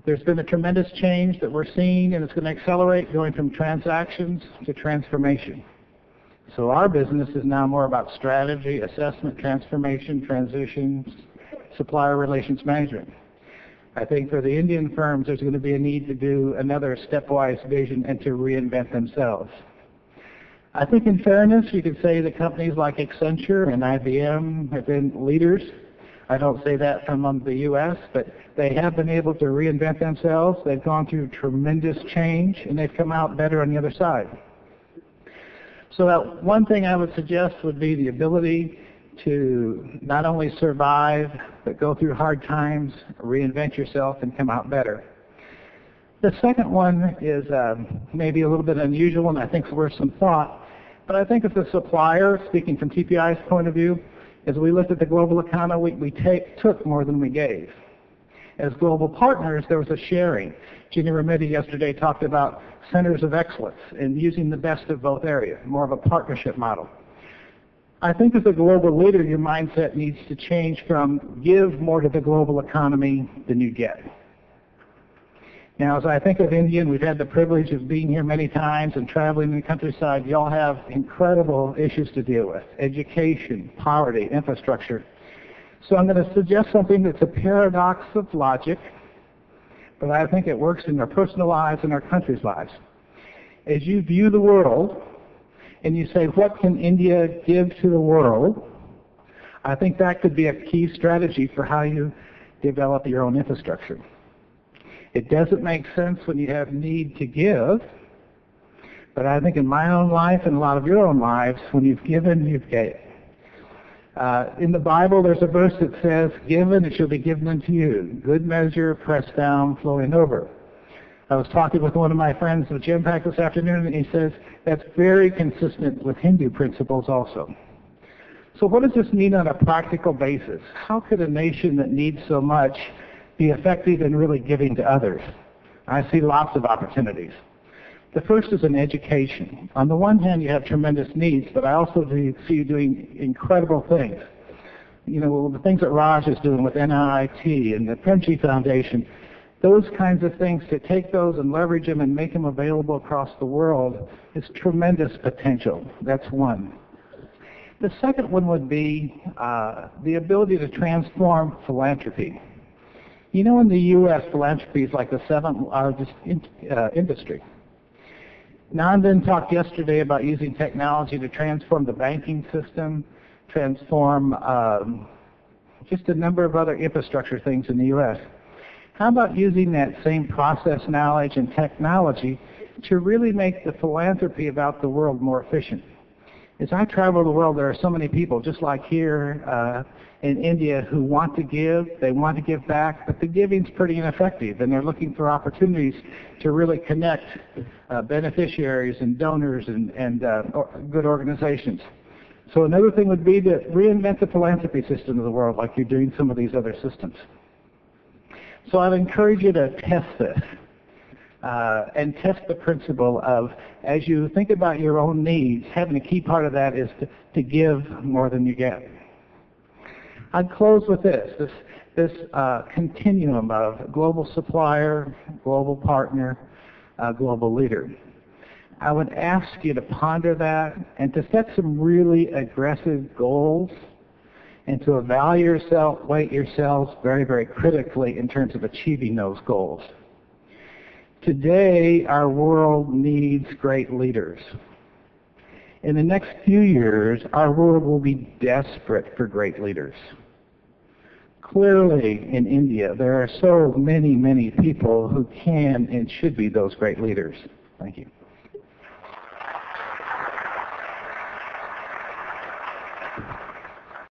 There's been a tremendous change that we're seeing, and it's going to accelerate, going from transactions to transformation. So our business is now more about strategy, assessment, transformation, transitions, supplier relations management. I think for the Indian firms, there's going to be a need to do another stepwise vision and to reinvent themselves. I think in fairness, you could say that companies like Accenture and IBM have been leaders. I don't say that from the U.S., but they have been able to reinvent themselves. They've gone through tremendous change, and they've come out better on the other side. So one thing I would suggest would be the ability to not only survive, but go through hard times, reinvent yourself, and come out better. The second one is maybe a little bit unusual, and I think it's worth some thought. But I think as a supplier, speaking from TPI's point of view, as we looked at the global economy, we took more than we gave. As global partners, there was a sharing. Ginny Remedi yesterday talked about centers of excellence and using the best of both areas, more of a partnership model. I think as a global leader, your mindset needs to change from give more to the global economy than you get. Now, as I think of India, and we've had the privilege of being here many times and traveling in the countryside, you all have incredible issues to deal with: education, poverty, infrastructure. So I'm going to suggest something that's a paradox of logic, but I think it works in our personal lives and our country's lives. As you view the world, and you say, what can India give to the world? I think that could be a key strategy for how you develop your own infrastructure. It doesn't make sense when you have need to give, but I think in my own life and a lot of your own lives, when you've given, you've gave. In the Bible, there's a verse that says, given, it shall be given unto you. Good measure, pressed down, flowing over. I was talking with one of my friends at Gym Pack this afternoon, and he says that's very consistent with Hindu principles also. So what does this mean on a practical basis? How could a nation that needs so much be effective in really giving to others? I see lots of opportunities. The first is in education. On the one hand, you have tremendous needs, but I also see you doing incredible things. You know, the things that Raj is doing with NIT and the Premji Foundation, those kinds of things, to take those and leverage them and make them available across the world is tremendous potential. That's one. The second one would be the ability to transform philanthropy. You know, in the U.S., philanthropy is like the seventh largest industry. Nandan talked yesterday about using technology to transform the banking system, transform just a number of other infrastructure things in the U.S. How about using that same process knowledge and technology to really make the philanthropy about the world more efficient? As I travel the world, there are so many people, just like here in India, who want to give, they want to give back, but the giving's pretty ineffective, and they're looking for opportunities to really connect beneficiaries and donors and good organizations. So another thing would be to reinvent the philanthropy system of the world, like you're doing some of these other systems. So I'd encourage you to test this and test the principle of, as you think about your own needs, having a key part of that is to give more than you get. I'd close with this continuum of global supplier, global partner, global leader. I would ask you to ponder that and to set some really aggressive goals and to evaluate yourself, weight yourselves very, very critically in terms of achieving those goals. Today, our world needs great leaders. In the next few years, our world will be desperate for great leaders. Clearly, in India, there are so many, many people who can and should be those great leaders. Thank you.